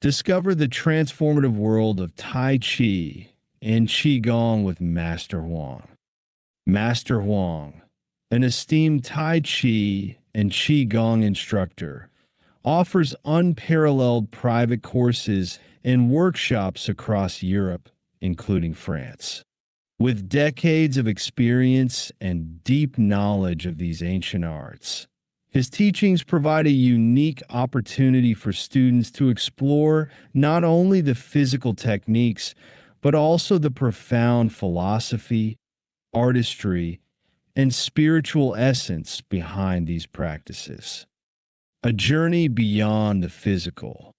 Discover the transformative world of Tai Chi and Qigong with Master Huang. Master Huang, an esteemed Tai Chi and Qigong instructor, offers unparalleled private courses and workshops across Europe, including France. With decades of experience and deep knowledge of these ancient arts, his teachings provide a unique opportunity for students to explore not only the physical techniques, but also the profound philosophy, artistry, and spiritual essence behind these practices. A journey beyond the physical.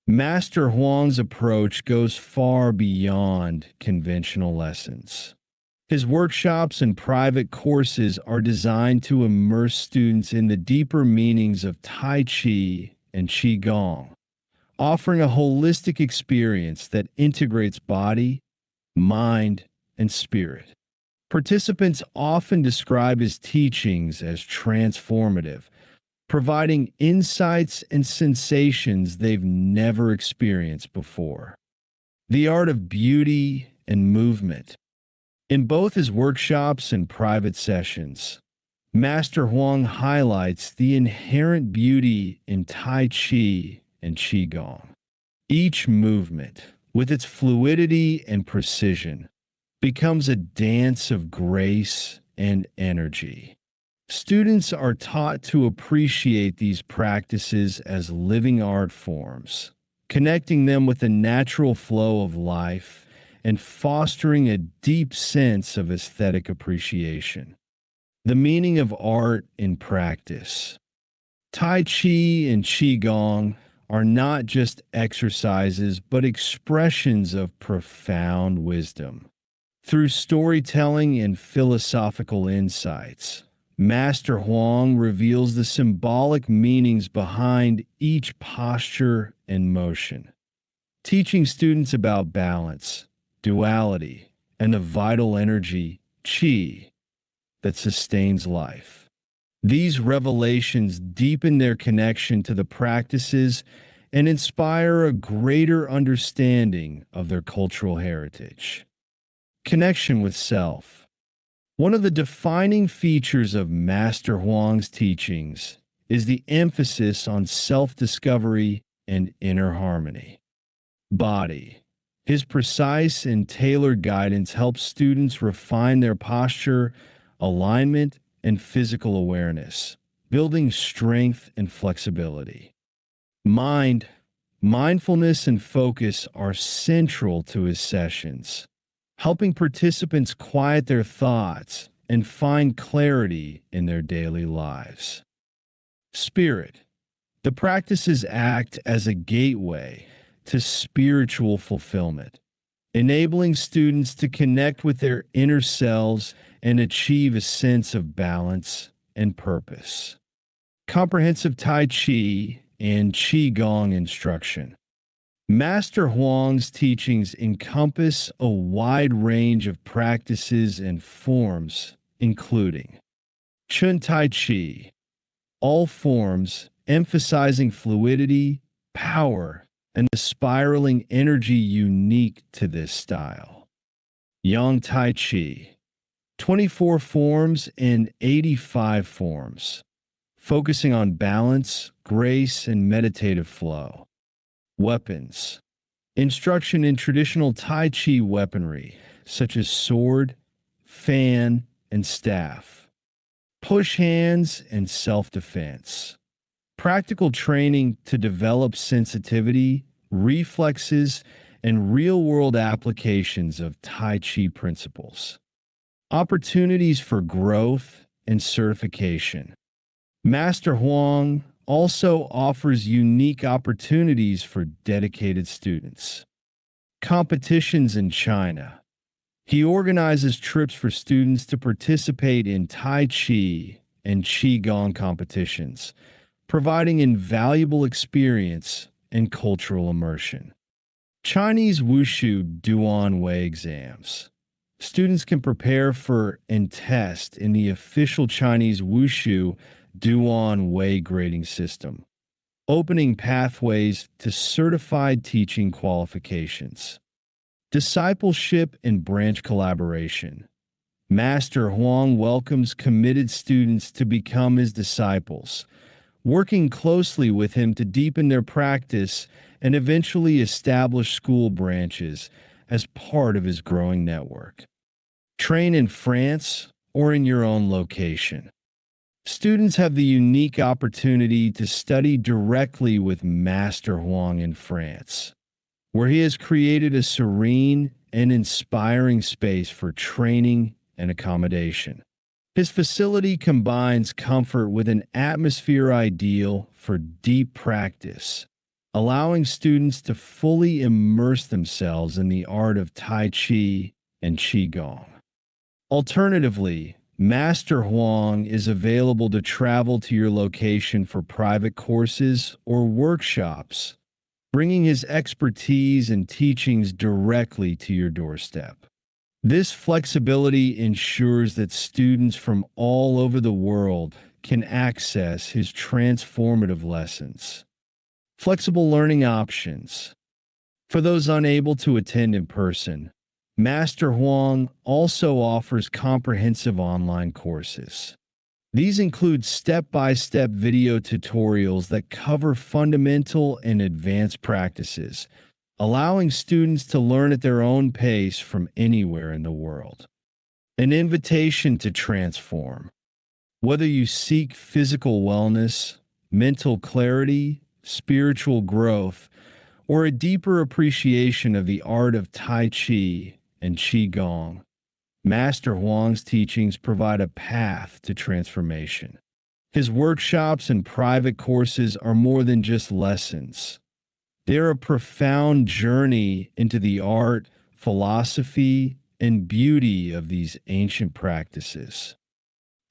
Master Huang's approach goes far beyond conventional lessons. His workshops and private courses are designed to immerse students in the deeper meanings of Tai Chi and Qigong, offering a holistic experience that integrates body, mind, and spirit. Participants often describe his teachings as transformative, providing insights and sensations they've never experienced before. The art of beauty and movement. In both his workshops and private sessions, Master Huang highlights the inherent beauty in Tai Chi and Qigong. Each movement, with its fluidity and precision, becomes a dance of grace and energy. Students are taught to appreciate these practices as living art forms, connecting them with the natural flow of life and fostering a deep sense of aesthetic appreciation. The meaning of art in practice. Tai Chi and Qigong are not just exercises, but expressions of profound wisdom. Through storytelling and philosophical insights, Master Huang reveals the symbolic meanings behind each posture and motion, teaching students about balance, duality, and the vital energy, qi, that sustains life. These revelations deepen their connection to the practices and inspire a greater understanding of their cultural heritage. Connection with self. One of the defining features of Master Huang's teachings is the emphasis on self-discovery and inner harmony. Body. His precise and tailored guidance helps students refine their posture, alignment, and physical awareness, building strength and flexibility. Mind, mindfulness, and focus are central to his sessions, helping participants quiet their thoughts and find clarity in their daily lives. Spirit. The practices act as a gateway to spiritual fulfillment, enabling students to connect with their inner selves and achieve a sense of balance and purpose. Comprehensive Tai Chi and Qigong instruction. Master Huang's teachings encompass a wide range of practices and forms, including Chun Tai Chi, all forms emphasizing fluidity, power, and the spiraling energy unique to this style. Yang Tai Chi, 24 forms and 85 forms, focusing on balance, grace, and meditative flow. Weapons. Instruction in traditional Tai Chi weaponry, such as sword, fan, and staff. Push hands and self-defense. Practical training to develop sensitivity, reflexes, and real-world applications of Tai Chi principles. Opportunities for growth and certification. Master Huang also offers unique opportunities for dedicated students. Competitions in China. He organizes trips for students to participate in Tai Chi and Qigong competitions, providing invaluable experience and cultural immersion. Chinese Wushu Duan Wei exams. Students can prepare for and test in the official Chinese Wushu Duan Wei grading system, opening pathways to certified teaching qualifications. Discipleship and branch collaboration. Master Huang welcomes committed students to become his disciples, working closely with him to deepen their practice and eventually establish school branches as part of his growing network. Train in France or in your own location. Students have the unique opportunity to study directly with Master Huang in France, where he has created a serene and inspiring space for training and accommodation. His facility combines comfort with an atmosphere ideal for deep practice, allowing students to fully immerse themselves in the art of Tai Chi and Qigong. Alternatively, Master Huang is available to travel to your location for private courses or workshops, bringing his expertise and teachings directly to your doorstep. This flexibility ensures that students from all over the world can access his transformative lessons. Flexible learning options. For those unable to attend in person, Master Huang also offers comprehensive online courses. These include step-by-step video tutorials that cover fundamental and advanced practices, allowing students to learn at their own pace from anywhere in the world. An invitation to transform. Whether you seek physical wellness, mental clarity, spiritual growth, or a deeper appreciation of the art of Tai Chi and Qigong, Master Huang's teachings provide a path to transformation. His workshops and private courses are more than just lessons. They're a profound journey into the art, philosophy, and beauty of these ancient practices.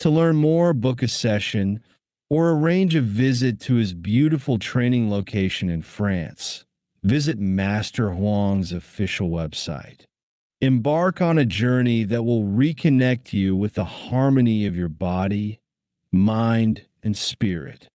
To learn more, book a session or arrange a visit to his beautiful training location in France. Visit Master Huang's official website. Embark on a journey that will reconnect you with the harmony of your body, mind, and spirit.